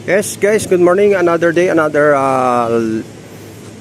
Yes guys, good morning. Another day, another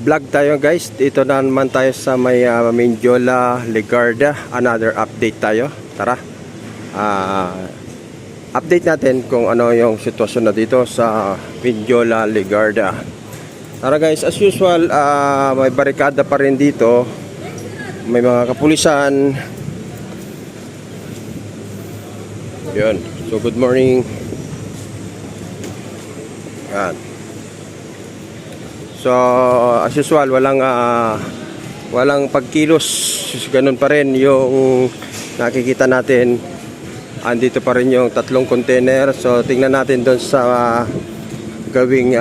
vlog tayo guys. Dito na naman tayo sa may Mindiola, Legarda. Another update tayo. Tara. Update natin kung ano yung sitwasyon na dito sa Mindiola, Legarda. Tara guys, as usual, may barikada pa rin dito. May mga kapulisan. Yun. So good morning. Yan. So as usual, walang pagkilos. Ganun pa rin yung nakikita natin. Andito pa rin yung 3 container. So tingnan natin doon sa gawing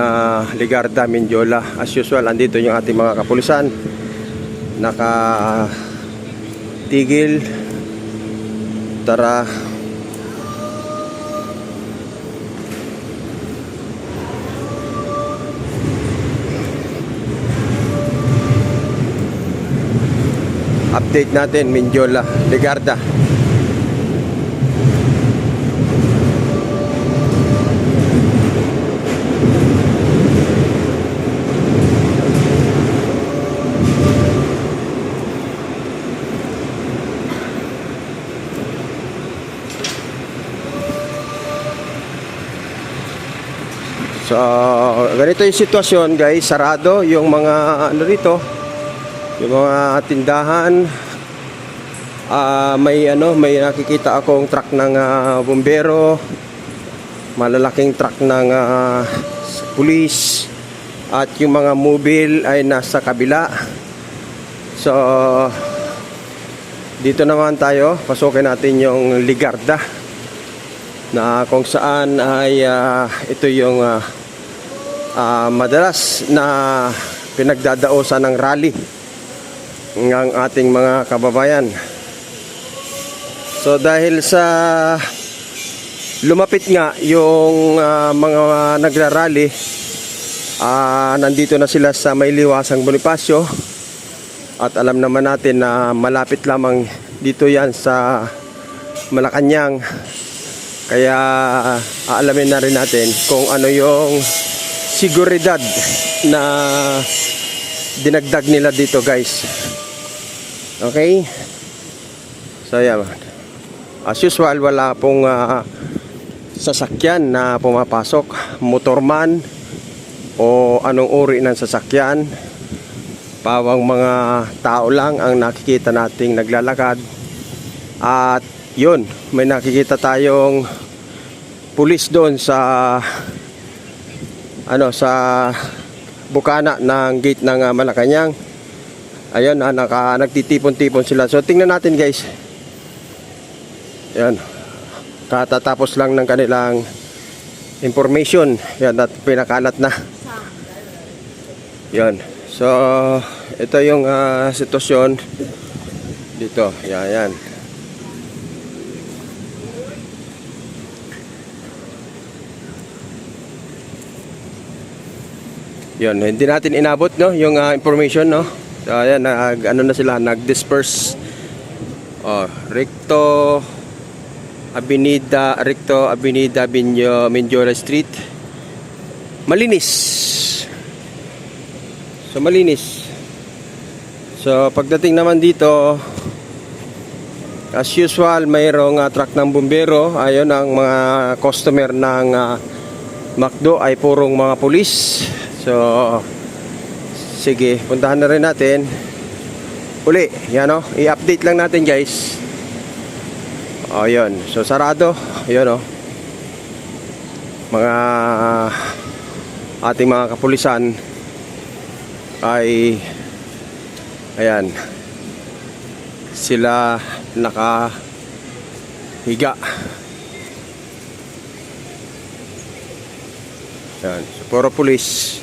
Legarda, Mindiola. As usual, andito yung ating mga kapulisan. Nakatigil. Tara. Update natin Mindiola, Legarda. So ganito yung sitwasyon guys, sarado yung mga ano rito, yung mga tindahan. May nakikita akong truck ng bumbero, malalaking truck ng pulis, at yung mga mobile ay nasa kabila. So dito naman tayo, pasukin natin yung Legarda, na kung saan ay ito yung madalas na pinagdadaosan ng rally ng ating mga kababayan. So dahil sa lumapit nga yung mga nagrarally, nandito na sila sa may liwasang Bonifacio, at alam naman natin na malapit lamang dito yan sa Malacanang. Kaya aalamin na rin natin kung ano yung seguridad na dinagdag nila dito guys. Okay, so yan, as usual, wala pong sasakyan na pumapasok, motorman o anong uri ng sasakyan. Pawang mga tao lang ang nakikita nating naglalakad. At yun, may nakikita tayong pulis doon sa sa bukana ng gate ng Malacanang. Ayun, nagtitipon-tipon sila. So tingnan natin guys. Yan, katatapos lang ng kanilang information. Yan, at pinakalat na. Yan. So ito yung sitwasyon dito. Yan. Yan, hindi natin inabot yung information, no. So ayan, na sila, nag-disperse. Recto Avenida Mindiola Street. Malinis. So malinis. So pagdating naman dito, as usual, mayroong truck ng bumbero. Ayun, ang mga customer ng McDo ay purong mga pulis. So sige, puntahan na rin natin uli. Yan, i-update lang natin guys. Yun, so sarado. Yun, mga ating mga kapulisan ay ayan, sila nakahiga. Yan, so puro pulis.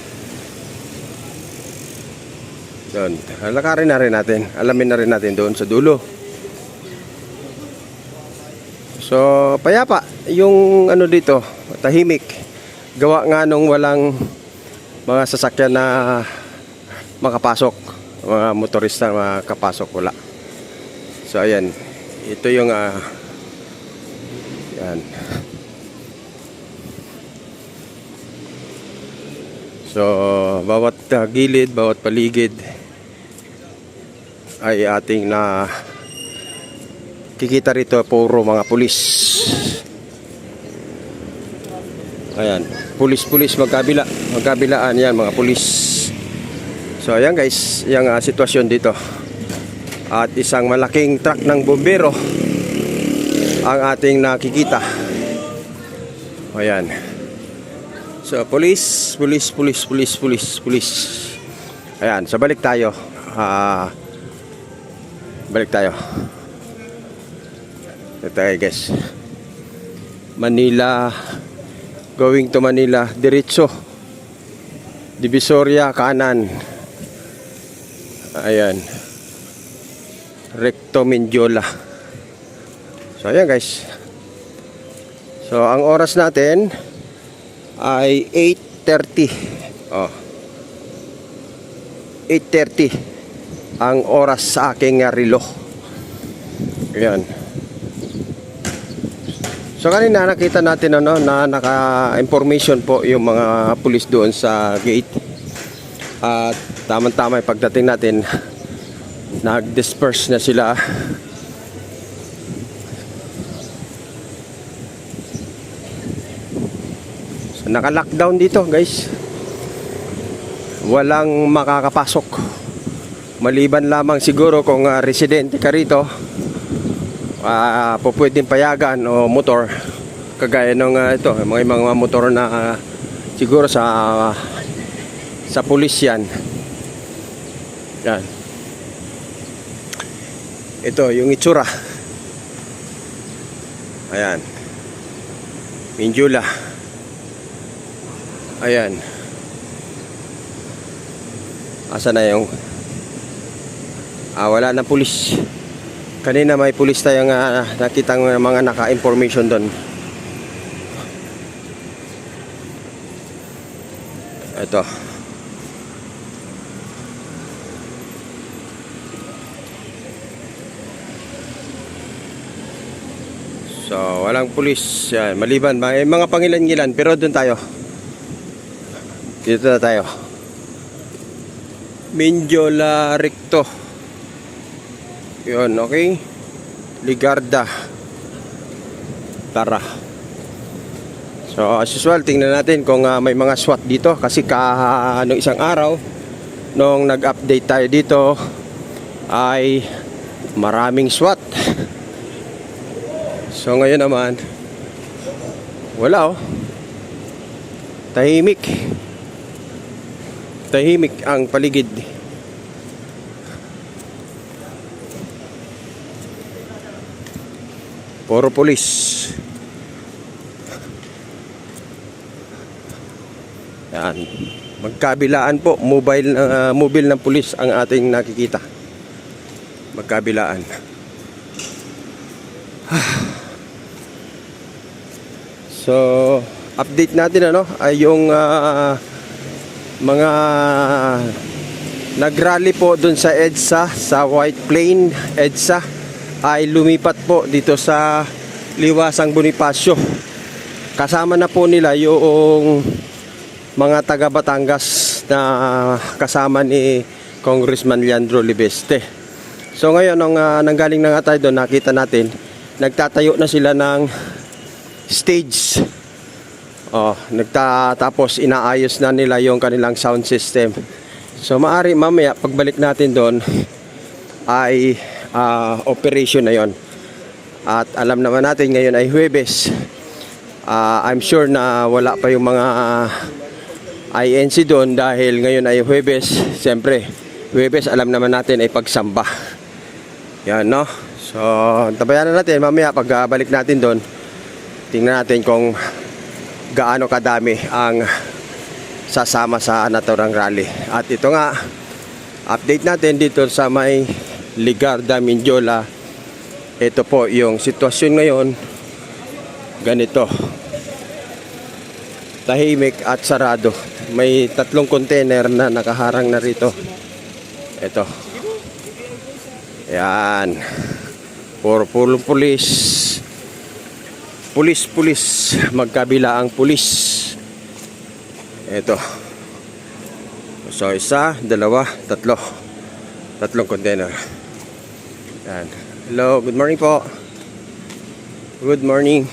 Doon, lakarin na rin natin, alamin na rin natin doon sa dulo. So payapa yung dito, tahimik. Gawa nga nung walang mga sasakyan na makapasok, mga motorista na makapasok, wala. So ayan, ito yung yan. So, bawat gilid, bawat paligid ay ating na kikita rito, puro mga pulis. Ayan, pulis-pulis magkabilaan yan, mga pulis. So, ayan guys, yung sitwasyon dito. At isang malaking truck ng bombero ang ating nakikita. Ayan. So, police. Ayan, so balik tayo. Balik tayo. Ito tayo guys. Manila, going to Manila, diretso. Divisoria, kanan. Ayan. Recto Mindiola. So, ayan guys. So, ang oras natin ay 8:30. Oh. 8:30 ang oras sa aking relo. Ayan. So kanina nakita natin na naka-information po yung mga pulis doon sa gate. At tama-tama pagdating natin, nag-disperse na sila. Naka-lockdown dito guys. Walang makakapasok. Maliban lamang siguro kung residente ka rito, po pwedeng payagan o motor. Kagaya ng ito, mga motor na siguro sa pulis yan. Yan. Ito yung itsura. Ayan. Mindiola. Ayan. Asa na yung wala na pulis. Kanina may pulis tayong nakitang mga naka-information doon. Ito. So walang pulis. Yan. Maliban may mga pangilan-ngilan, pero doon tayo. Dito na tayo. Mindiola Recto. Yun, okay. Ligarda. Tara. So, as usual, tingnan natin kung may mga SWAT dito. Kasi nung isang araw, nung nag-update tayo dito, ay maraming SWAT. So, ngayon naman, wala oh. Tahimik. Tahimik ang paligid. Puro pulis. Yan. Magkabilaan po, mobile ng pulis ang ating nakikita. Magkabilaan. So, update natin ay yung mga nagrally po dun sa EDSA, sa White Plain EDSA, ay lumipat po dito sa Liwasang Bonifacio. Kasama na po nila yung mga taga Batangas na kasama ni Congressman Leandro Libeste. So ngayon nung nanggaling na nga tayo doon, nakita natin nagtatayo na sila ng stage. Tapos inaayos na nila yung kanilang sound system. So maari mamaya pagbalik natin doon ay operation na yon. At alam naman natin ngayon ay Huwebes. I'm sure na wala pa yung mga INC doon dahil ngayon ay Huwebes. Siyempre Huwebes alam naman natin ay pagsamba. Yan no. So tabayan na natin mamaya pagbalik natin doon. Tingnan natin kung gaano kadami ang sasama sa naturang rally. At ito nga, update natin dito sa may Ligarda, Mindiola. Ito po yung sitwasyon ngayon. Ganito. Tahimik at sarado. May 3 container na nakaharang na rito. Ito. Yan. Puro pulis. Pulis. Magkabila ang pulis. Ito. So, isa, dalawa, tatlo. Tatlong container. Yan. Hello, good morning po. Good morning.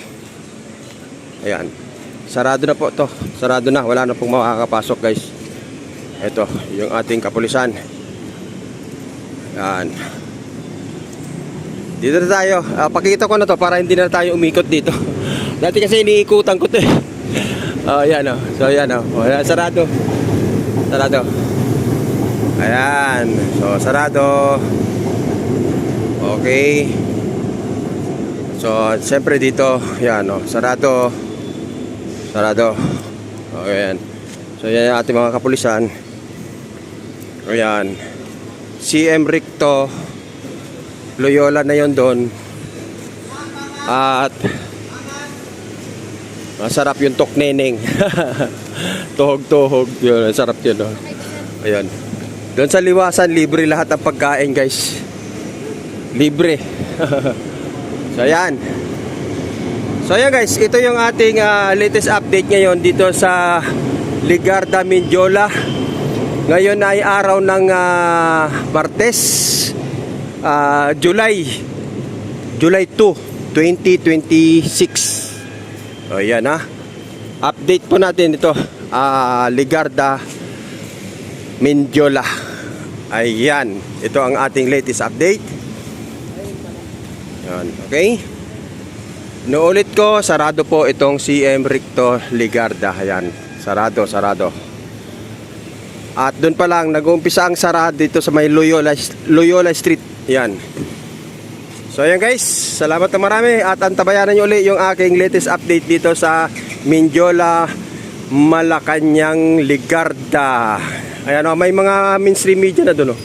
Ayan. Sarado na po to. Sarado na. Wala na pong makakapasok, guys. Ito, yung ating kapulisan. Yan. Dito na tayo. Pakita ko na to para hindi na tayo umikot dito. Dati kasi iniikutan ko to eh. Yan o. So, yan o. Sarado. Sarado. Ayan. So, sarado. Okay. So, siyempre dito, yan o. Sarado. Sarado. Okay, yan. So, yan yung ating mga kapulisan. Ayan. CM Ricto Loyola na yon doon. At masarap yung tokneneng. Tuhog-tuhog. Yun, sarap yun. Oh. Ayan. Doon sa Liwasan, libre lahat ng pagkain, guys. Libre. So, ayan. So, ayan, guys. Ito yung ating latest update ngayon dito sa Ligarda, Mindiola. Ngayon ay araw ng Martes. July 2, 2026. O yan ha. Update po natin ito. Ligarda, Mindiola. Ayan. Ito ang ating latest update. Yan. Okay. Nuulit ko, sarado po itong CM Ricto Ligarda. Ayan. Sarado, sarado. At doon pa lang, nag-uumpisa ang sarado dito sa may Loyola Street. Yan. So ayan guys, salamat na marami at antabayanan nyo ulit yung aking latest update dito sa Mindiola, Malacanang, Ligarda. Ayan o, may mga mainstream media na doon o.